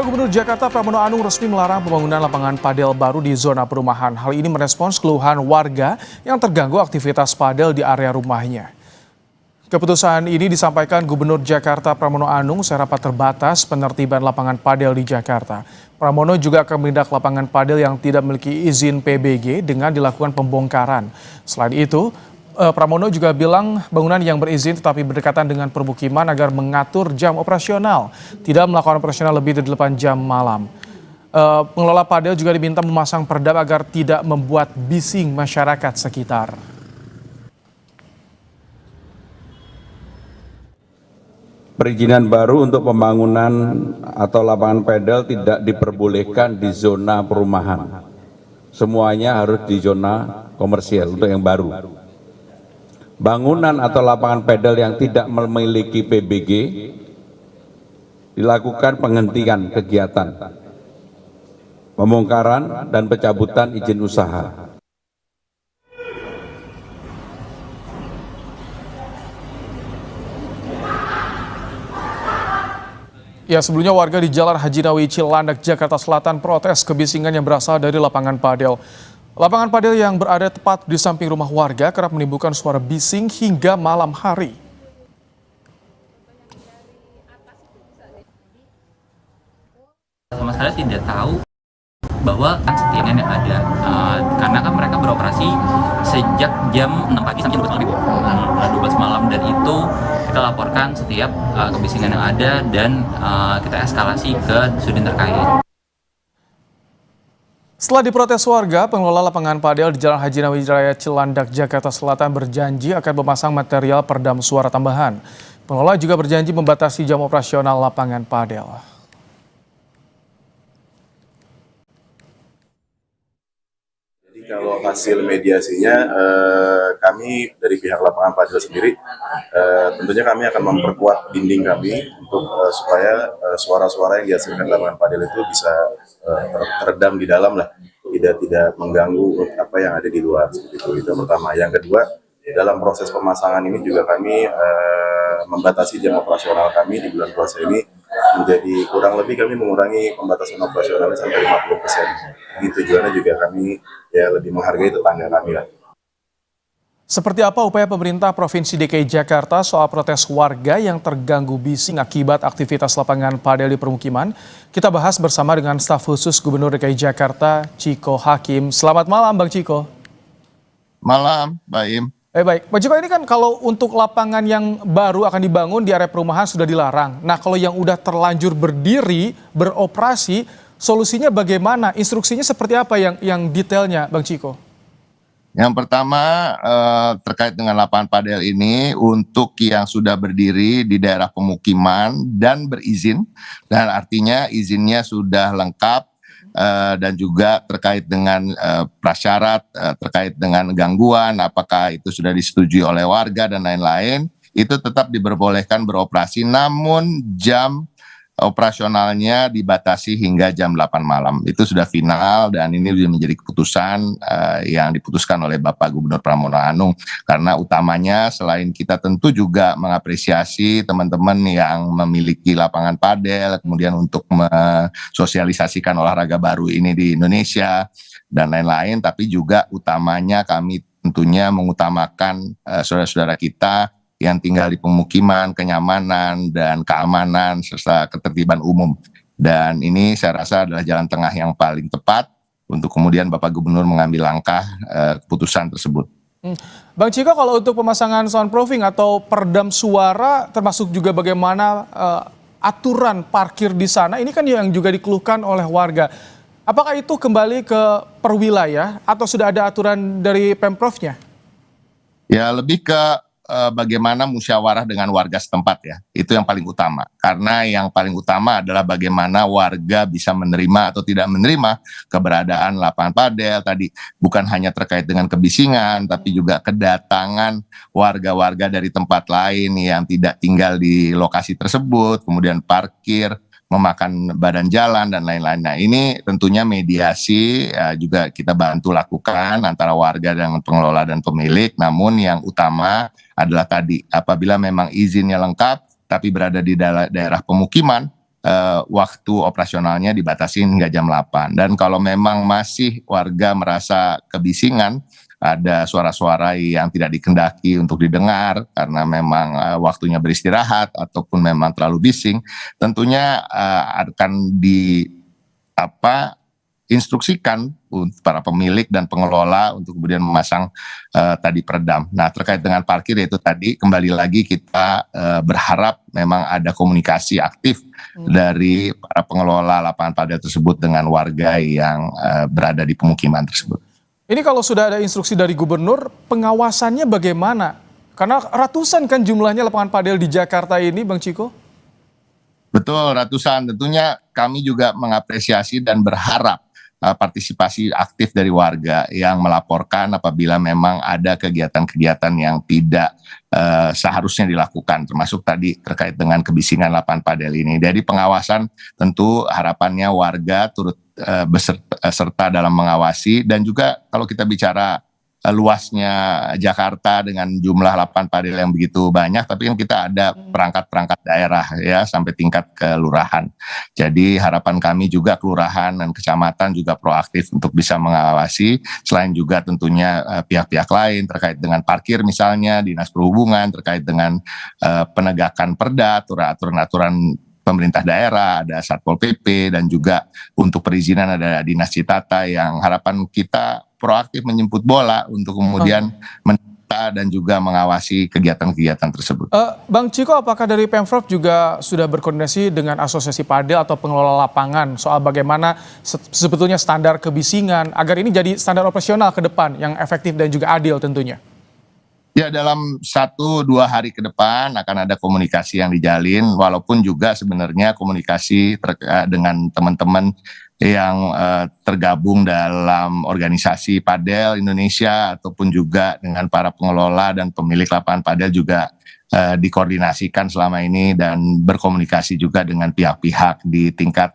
Gubernur Jakarta Pramono Anung resmi melarang pembangunan lapangan padel baru di zona perumahan. Hal ini merespons keluhan warga yang terganggu aktivitas padel di area rumahnya. Keputusan ini disampaikan Gubernur Jakarta Pramono Anung saat rapat terbatas penertiban lapangan padel di Jakarta. Pramono juga akan menindak lapangan padel yang tidak memiliki izin PBG dengan dilakukan pembongkaran. Selain itu, Pramono juga bilang bangunan yang berizin tetapi berdekatan dengan permukiman agar mengatur jam operasional, tidak melakukan operasional lebih dari 8 jam malam. Pengelola padel juga diminta memasang perdam agar tidak membuat bising masyarakat sekitar. Perizinan baru untuk pembangunan atau lapangan padel tidak diperbolehkan di zona perumahan. Semuanya harus di zona komersial untuk yang baru. Bangunan atau lapangan padel yang tidak memiliki PBG dilakukan penghentian kegiatan, pembongkaran dan pencabutan izin usaha. Ya, sebelumnya warga di Jalan Haji Nawawi Cilandak, Jakarta Selatan protes kebisingan yang berasal dari lapangan padel. Lapangan padel yang berada tepat di samping rumah warga kerap menimbulkan suara bising hingga malam hari. Sama sekali tidak tahu bahwa setiap yang ada, karena kan mereka beroperasi sejak jam 6 pagi sampai jam 12 malam, dan itu kita laporkan setiap kebisingan yang ada dan kita eskalasi ke sudin terkait. Setelah diprotes warga, pengelola lapangan padel di Jalan Haji Nawawi Cilandak, Jakarta Selatan berjanji akan memasang material peredam suara tambahan. Pengelola juga berjanji membatasi jam operasional lapangan padel. Jadi kalau hasil mediasinya, kami dari pihak lapangan padel sendiri, tentunya kami akan memperkuat dinding kami untuk supaya suara-suara yang dihasilkan lapangan padel itu bisa teredam di dalam lah, tidak mengganggu apa yang ada di luar, seperti itu yang pertama. Yang kedua, dalam proses pemasangan ini juga kami membatasi jam operasional kami di bulan puasa ini menjadi kurang lebih, kami mengurangi pembatasan operasionalnya sampai 50%. Jadi tujuannya juga kami ya lebih menghargai tetangga kami lah. Seperti apa upaya pemerintah Provinsi DKI Jakarta soal protes warga yang terganggu bising akibat aktivitas lapangan padel di permukiman? Kita bahas bersama dengan staf khusus Gubernur DKI Jakarta, Chiko Hakim. Selamat malam, Bang Chiko. Malam, Mbak Im. Baik, Bang Chiko, ini kan kalau untuk lapangan yang baru akan dibangun di area perumahan sudah dilarang. Nah, kalau yang udah terlanjur berdiri, beroperasi, solusinya bagaimana? Instruksinya seperti apa yang detailnya, Bang Chiko? Yang pertama terkait dengan lapangan padel ini, untuk yang sudah berdiri di daerah pemukiman dan berizin, dan artinya izinnya sudah lengkap, dan juga terkait dengan prasyarat, terkait dengan gangguan, apakah itu sudah disetujui oleh warga dan lain-lain, itu tetap diperbolehkan beroperasi, namun jam operasionalnya dibatasi hingga jam 8 malam. Itu sudah final dan ini sudah menjadi keputusan yang diputuskan oleh Bapak Gubernur Pramono Anung. Karena utamanya selain kita tentu juga mengapresiasi teman-teman yang memiliki lapangan padel, kemudian untuk mensosialisasikan olahraga baru ini di Indonesia dan lain-lain, tapi juga utamanya kami tentunya mengutamakan saudara-saudara kita yang tinggal di pemukiman, kenyamanan dan keamanan serta ketertiban umum. Dan ini saya rasa adalah jalan tengah yang paling tepat untuk kemudian Bapak Gubernur mengambil langkah keputusan tersebut. Bang Chiko, kalau untuk pemasangan soundproofing atau peredam suara, termasuk juga bagaimana aturan parkir di sana, ini kan yang juga dikeluhkan oleh warga. Apakah itu kembali ke perwilayah atau sudah ada aturan dari Pemprovnya? Ya, lebih ke bagaimana musyawarah dengan warga setempat, ya, itu yang paling utama, karena yang paling utama adalah bagaimana warga bisa menerima atau tidak menerima keberadaan lapangan padel tadi, bukan hanya terkait dengan kebisingan tapi juga kedatangan warga-warga dari tempat lain yang tidak tinggal di lokasi tersebut, kemudian parkir, memakan badan jalan dan lain-lain. Nah, ini tentunya mediasi juga kita bantu lakukan antara warga dengan pengelola dan pemilik, namun yang utama adalah tadi, apabila memang izinnya lengkap tapi berada di daerah pemukiman, waktu operasionalnya dibatasi hingga jam 8. Dan kalau memang masih warga merasa kebisingan, ada suara-suara yang tidak dikehendaki untuk didengar karena memang waktunya beristirahat ataupun memang terlalu bising, tentunya akan instruksikan untuk para pemilik dan pengelola untuk kemudian memasang tadi peredam. Nah, terkait dengan parkir itu tadi kembali lagi kita berharap memang ada komunikasi aktif dari para pengelola lapangan padel tersebut dengan warga yang berada di pemukiman tersebut. Ini kalau sudah ada instruksi dari gubernur, pengawasannya bagaimana? Karena ratusan kan jumlahnya lapangan padel di Jakarta ini, Bang Ciko. Betul, ratusan. Tentunya kami juga mengapresiasi dan berharap partisipasi aktif dari warga yang melaporkan apabila memang ada kegiatan-kegiatan yang tidak seharusnya dilakukan, termasuk tadi terkait dengan kebisingan lapangan padel ini. Jadi pengawasan tentu harapannya warga turut serta dalam mengawasi, dan juga kalau kita bicara luasnya Jakarta dengan jumlah lapangan padel yang begitu banyak, tapi kan kita ada perangkat-perangkat daerah ya sampai tingkat kelurahan. Jadi harapan kami juga kelurahan dan kecamatan juga proaktif untuk bisa mengawasi, selain juga tentunya pihak-pihak lain terkait dengan parkir misalnya, dinas perhubungan terkait dengan penegakan perda, aturan-aturan pemerintah daerah, ada Satpol PP, dan juga untuk perizinan ada Dinas Citata yang harapan kita proaktif menjemput bola untuk kemudian menata dan juga mengawasi kegiatan-kegiatan tersebut. Bang Ciko, apakah dari Pemprov juga sudah berkoordinasi dengan asosiasi padel atau pengelola lapangan soal bagaimana sebetulnya standar kebisingan agar ini jadi standar operasional ke depan yang efektif dan juga adil tentunya? Ya, dalam 1-2 hari ke depan akan ada komunikasi yang dijalin, walaupun juga sebenarnya komunikasi dengan teman-teman yang tergabung dalam organisasi padel Indonesia ataupun juga dengan para pengelola dan pemilik lapangan padel juga dikoordinasikan selama ini dan berkomunikasi juga dengan pihak-pihak di tingkat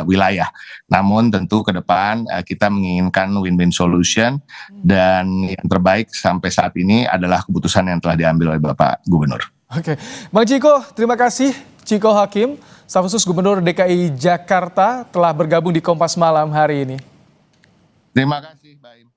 wilayah. Namun tentu ke depan kita menginginkan win-win solution, dan yang terbaik sampai saat ini adalah keputusan yang telah diambil oleh Bapak Gubernur. Oke, Bang Ciko, terima kasih. Ciko Hakim, staf khusus Gubernur DKI Jakarta telah bergabung di Kompas Malam hari ini. Terima kasih, Baim.